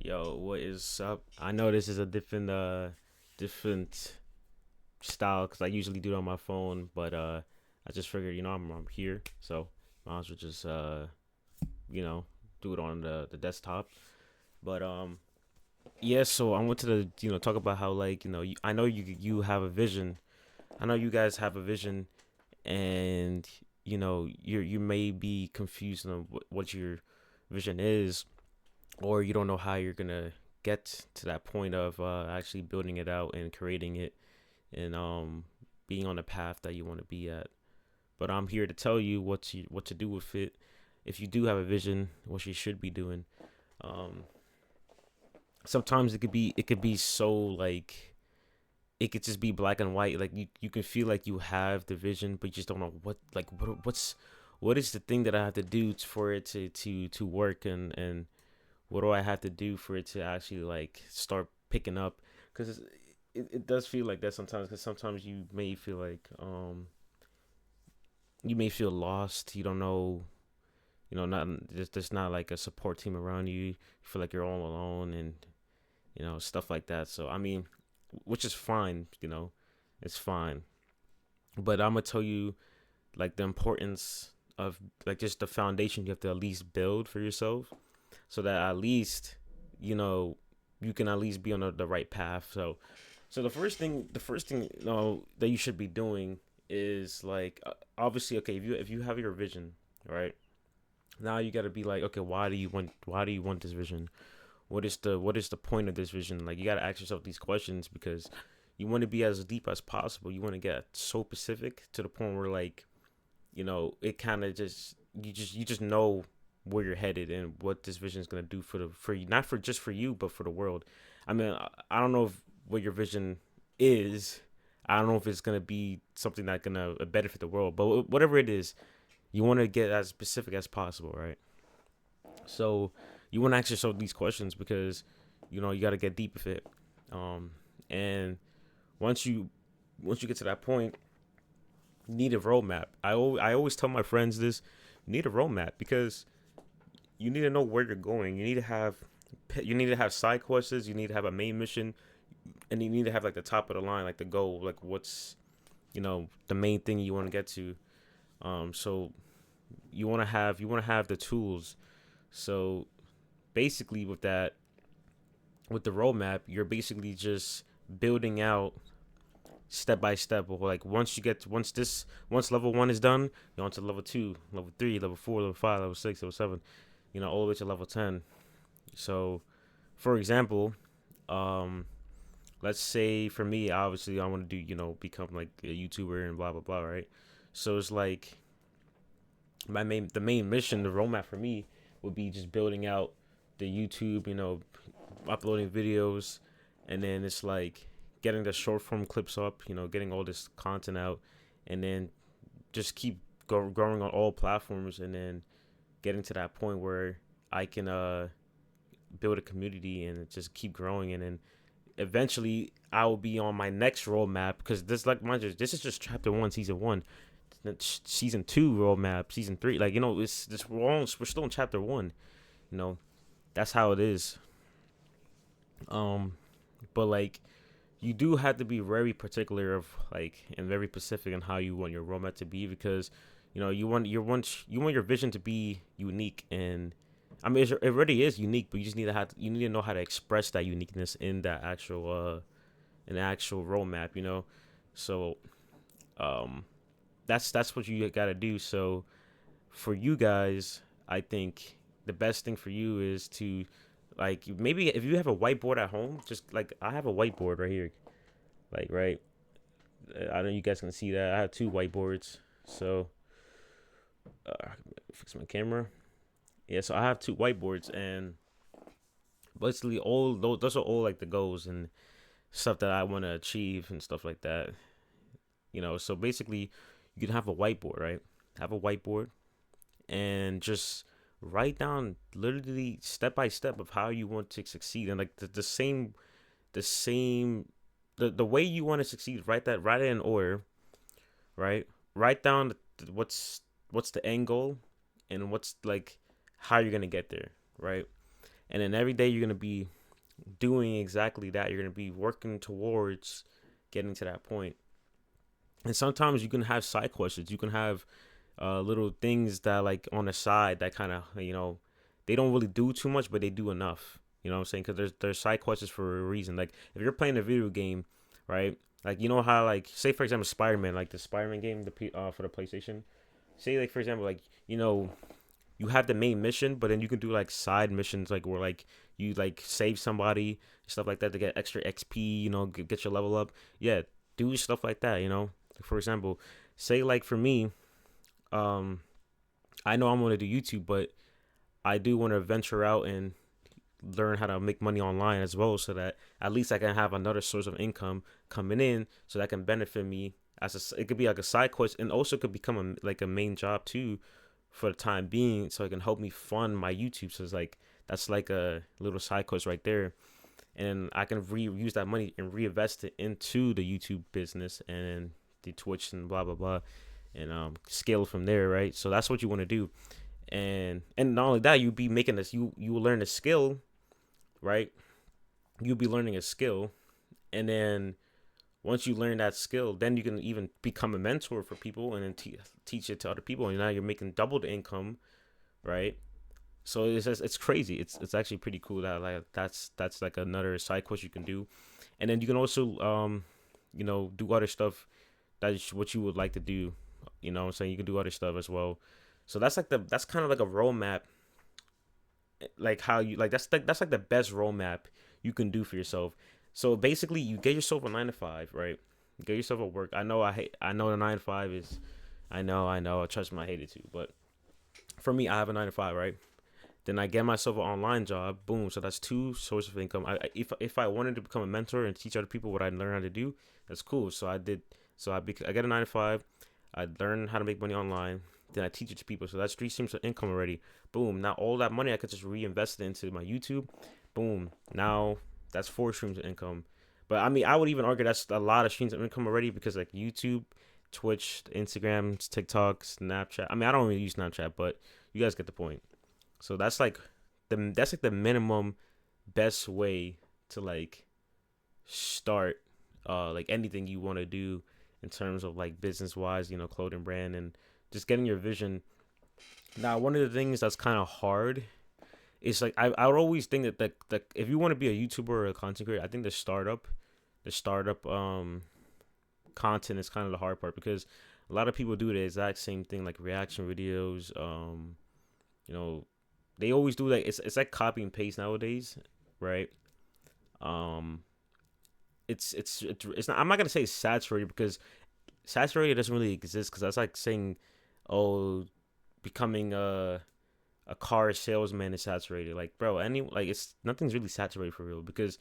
Yo, what is up? I know this is a different style because I usually do it on my phone, but I just figured I'm here, so might as well just you know do it on the desktop. But yeah, so I want to talk about how like I know you have a vision. I know you guys have a vision, and you may be confused on what your vision is, or you don't know how you're gonna get to that point of actually building it out and creating it and being on the path that you want to be at. But I'm here to tell you what to do with it. If you do have a vision, what you should be doing. Um, Sometimes it could be so like it could just be black and white. Like you can feel like you have the vision, but you just don't know what is the thing that I have to do for it to work, and what do I have to do for it to actually like start picking up? Because it does feel like that sometimes. Because sometimes you may feel lost. You don't know. Not there's not like a support team around you. You feel like you're all alone, and stuff like that. So I mean, which is fine. It's fine. But I'm gonna tell you like the importance of like just the foundation you have to at least build for yourself, so that at least you know you can at least be on the right path. So the first thing that you should be doing is like obviously, okay, if you have your vision, right, now you got to be like, okay, why do you want this vision? What is the point of this vision? Like, you got to ask yourself these questions, because you want to be as deep as possible. You want to get so specific to the point where like it kind of just know where you're headed and what this vision is going to do for you, not for just for you but for the world. I mean, I don't know what your vision is. I don't know if it's going to be something that's going to benefit the world, but whatever it is, you want to get as specific as possible, right? So you want to ask yourself these questions, because you got to get deep with it. And once you once you get to that point, you need a roadmap. I always tell my friends this: you need a roadmap, because you need to know where you're going. You need to have side quests. You need to have a main mission, and you need to have like the top of the line, like the goal, like what's the main thing you want to get to. So you want to have the tools. So basically, with the roadmap, you're basically just building out step by step. Like once level one is done, you're on to level two, level three, level four, level five, level six, level seven, all the way to level 10. So, for example, um, let's say for me, obviously, I want to do, become like a YouTuber and blah blah blah, right? So it's like the main mission, the roadmap for me would be just building out the YouTube, uploading videos, and then it's like getting the short form clips up, getting all this content out, and then just keep growing on all platforms, and then getting to that point where I can build a community and just keep growing, and then eventually I will be on my next roadmap, because this is just chapter one, season one. Season two roadmap, season three, like it's this we're still in chapter one. You know, that's how it is. Um, but like you do have to be very particular of like and very specific on how you want your roadmap to be, because you want your vision to be unique. And I mean it already is unique, but you need to know how to express that uniqueness in the actual roadmap. So um that's what you got to do. So for you guys, I think the best thing for you is to like maybe if you have a whiteboard at home, just like I have a whiteboard right here, like right. I know you guys can see that I have two whiteboards. So fix my camera. Yeah, so I have two whiteboards, and basically all those are all like the goals and stuff that I want to achieve and stuff like that. So basically, you can have a whiteboard, right? Have a whiteboard and just write down literally step by step of how you want to succeed, and like the same the way you want to succeed. Write it in order, right? Write down what's the end goal, and what's like how you're gonna get there, right? And then every day you're gonna be doing exactly that. You're gonna be working towards getting to that point. And sometimes you can have side questions. You can have little things that like on the side that kind of they don't really do too much, but they do enough. You know what I'm saying? Because there's side quests for a reason. Like if you're playing a video game, right? Like you know how like say for example Spider-Man, like the Spider-Man game, for the PlayStation. Say like for example like you have the main mission, but then you can do like side missions like where like you like save somebody stuff like that to get extra XP. Get your level up. Yeah, do stuff like that. For example, say like for me, um, I know I'm going to do YouTube, but I do want to venture out and learn how to make money online as well, so that at least I can have another source of income coming in, so that can benefit me it could be like a side quest, and also could become like a main job too, for the time being, so it can help me fund my YouTube. So it's like that's like a little side quest right there, and I can reuse that money and reinvest it into the YouTube business and the Twitch and blah blah blah, and scale from there, right? So that's what you want to do, and not only that, you be making this, you will learn a skill, right? You'll be learning a skill, and then once you learn that skill, then you can even become a mentor for people, and then teach it to other people, and now you're making double the income, right? So it's just, it's crazy. It's actually pretty cool that like that's like another side quest you can do, and then you can also do other stuff that is what you would like to do. What I'm saying, you can do other stuff as well. So that's kind of like a roadmap, like how you like that's like the best roadmap you can do for yourself. So basically, you get yourself a 9 to 5, right? You get yourself a work. I know the 9 to 5 is. I know. Trust me, I hate it too. But for me, I have a 9 to 5, right? Then I get myself an online job. Boom. So that's two sources of income. If I wanted to become a mentor and teach other people what I learned how to do, that's cool. So I did. So I get a 9 to 5. I learn how to make money online. Then I teach it to people. So that's 3 streams of income already. Boom. Now all that money I could just reinvest it into my YouTube. Boom. Now that's 4 streams of income. But I mean, I would even argue that's a lot of streams of income already, because like YouTube, Twitch, Instagram, TikTok, Snapchat. I mean, I don't really use Snapchat, but you guys get the point. So that's like the minimum best way to like start like anything you want to do in terms of like business wise, clothing brand, and just getting your vision. Now, one of the things that's kind of hard is like I would always think that the if you want to be a YouTuber or a content creator, I think the startup content is kind of the hard part, because a lot of people do the exact same thing, like reaction videos. You know, they always do like it's like copy and paste nowadays, right? Um, it's not. I'm not gonna say it's saturated, because saturated doesn't really exist, because that's like saying, oh, becoming a car salesman is saturated. Like, bro, it's nothing's really saturated for real, because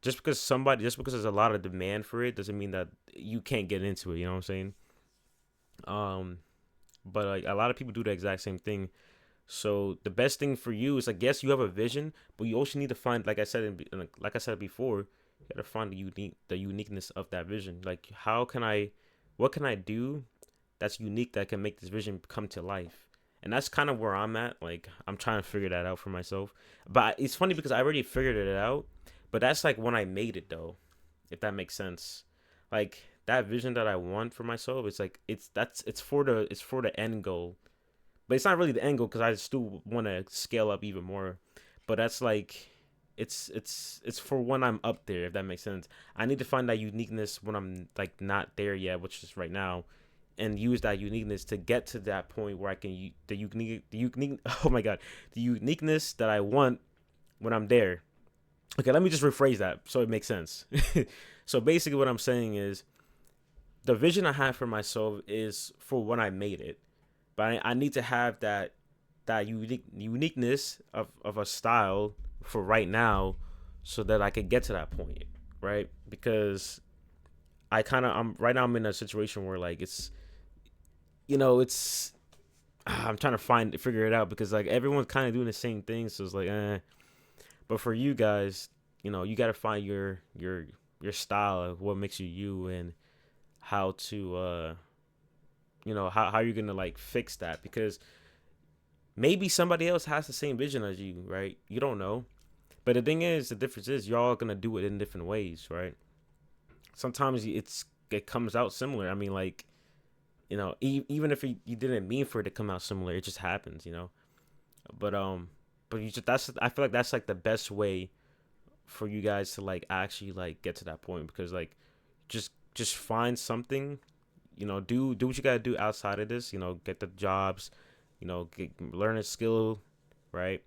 just because there's a lot of demand for it doesn't mean that you can't get into it. You know what I'm saying? Um, but like a lot of people do the exact same thing. So the best thing for you is, I guess, you have a vision, but you also need to find, like I said before, you gotta find the uniqueness of that vision. Like, what can I do that's unique that can make this vision come to life? And that's kind of where I'm at. Like, I'm trying to figure that out for myself. But it's funny because I already figured it out. But that's like when I made it, though, if that makes sense. Like that vision that I want for myself, it's like it's for the end goal, but it's not really the end goal, because I still want to scale up even more. But that's like it's for when I'm up there, if that makes sense. I need to find that uniqueness when I'm like not there yet, which is right now, and use that uniqueness to get to that point where I can the unique oh my god, the uniqueness that I want when I'm there. Okay, let me just rephrase that so it makes sense. So basically, what I'm saying is the vision I have for myself is for when I made it, but I need to have that uniqueness of a style for right now, so that I could get to that point, right? Because I'm right now, I'm in a situation where like it's I'm trying to figure it out, because like everyone's kind of doing the same thing, so it's like but for you guys, you got to find your style of what makes you you, and how to how you're gonna like fix that, because maybe somebody else has the same vision as you, right? You don't know. But the thing is, the difference is y'all gonna do it in different ways, right? Sometimes it comes out similar. I mean, like, even if you didn't mean for it to come out similar, it just happens, But but you just that's I feel like that's like the best way for you guys to like actually like get to that point, because like just find something, do what you gotta do outside of this, get the jobs, learn a skill, right?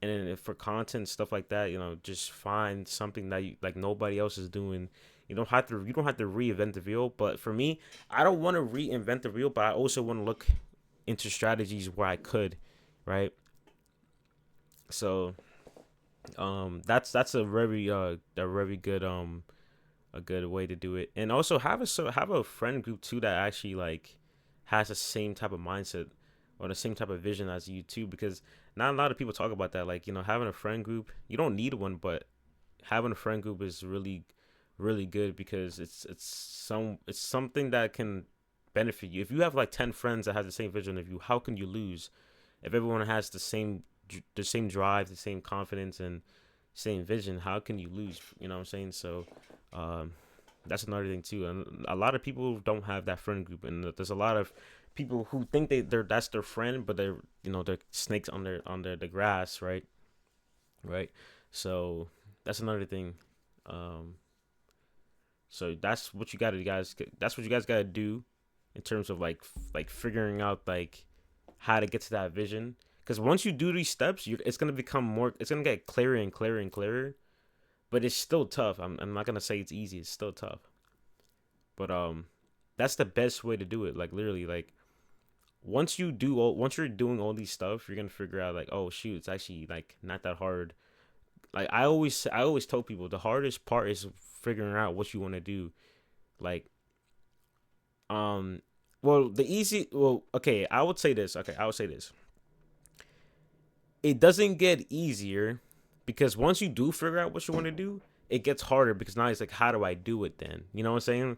And then if for content stuff like that, just find something that you like nobody else is doing. You don't have to reinvent the wheel. But for me, I don't want to reinvent the wheel, but I also want to look into strategies where I could, right? So that's a very good a good way to do it. And also have a friend group too that actually like has the same type of mindset or the same type of vision as you too, because not a lot of people talk about that. Like, having a friend group, you don't need one, but having a friend group is really really good, because it's something that can benefit you. If you have like 10 friends that have the same vision of you, how can you lose? If everyone has the same drive, the same confidence, and same vision, how can you lose? You know what I'm saying? So um that's another thing too. And a lot of people don't have that friend group, and there's a lot of people who think that's their friend, but they're snakes under the grass, right. So that's another thing. um so that's what you guys got to do in terms of like figuring out like how to get to that vision. Because once you do these steps, it's gonna get clearer and clearer and clearer. But it's still tough. I'm not gonna say it's easy. It's still tough. But that's the best way to do it. Like, literally, like, once you're doing all these stuff, you're gonna figure out like, oh shoot, it's actually like not that hard. Like, I always tell people the hardest part is figuring out what you want to do. Like, um, okay, I would say this. Okay, I would say this. It doesn't get easier, because once you do figure out what you want to do, it gets harder, because now it's like, how do I do it then? You know what I'm saying?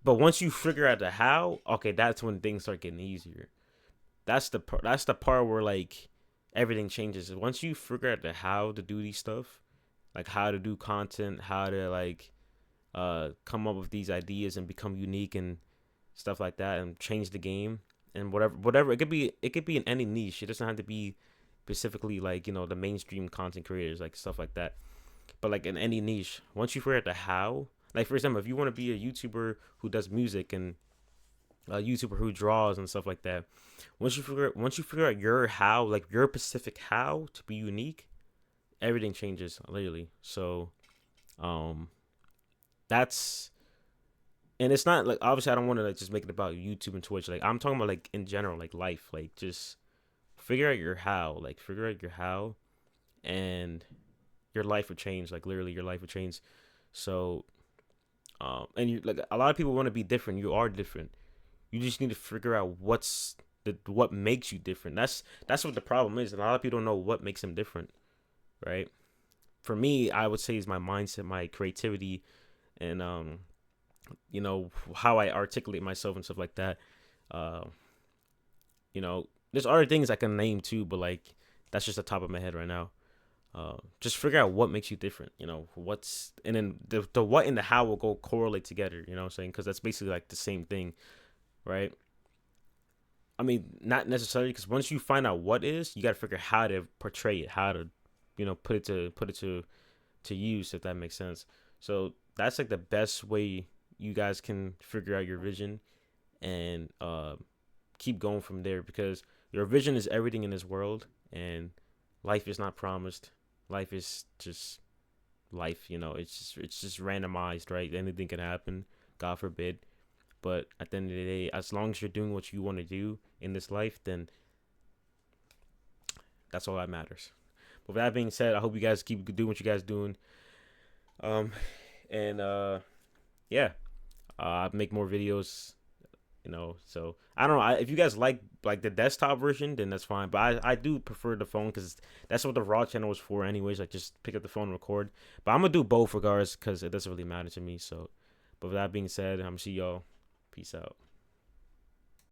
But once you figure out the how, okay, that's when things start getting easier. That's the part where like everything changes. Once you figure out the how to do these stuff, like how to do content, how to like come up with these ideas and become unique and stuff like that, and change the game, and whatever it could be in any niche. It doesn't have to be specifically like, the mainstream content creators, like stuff like that. But like in any niche, once you figure out the how, like for example, if you want to be a YouTuber who does music, and a YouTuber who draws and stuff like that, once you figure out your how, like your specific how to be unique, everything changes literally. So um that's and it's not like, obviously I don't want to like just make it about YouTube and Twitch. Like, I'm talking about like in general, like life, like just figure out your how, and your life would change. Like, literally, your life would change. So and you like, a lot of people want to be different. You are different. You just need to figure out what makes you different. That's what the problem is. And a lot of people don't know what makes them different, right? For me, I would say is my mindset, my creativity, and how I articulate myself and stuff like that. Uh, there's other things I can name too, but like that's just the top of my head right now. Just figure out what makes you different. And then the what and the how will go correlate together. You know what I'm saying? Because that's basically like the same thing, right? I mean, not necessarily, because once you find out what is, you got to figure how to portray it, how to, put it to use, if that makes sense. So that's like the best way you guys can figure out your vision, and keep going from there, because your vision is everything in this world, and life is not promised. Life is just life. It's just randomized, right? Anything can happen. God forbid. But at the end of the day, as long as you're doing what you want to do in this life, then that's all that matters. But with that being said, I hope you guys keep doing what you guys doing. Um, and yeah, I make more videos. So I don't know. If you guys like the desktop version, then that's fine. But I do prefer the phone, because that's what the raw channel is for, anyways. Like, just pick up the phone and record. But I'm gonna do both regardless, because it doesn't really matter to me. So, but with that being said, I'm gonna see y'all. Peace out.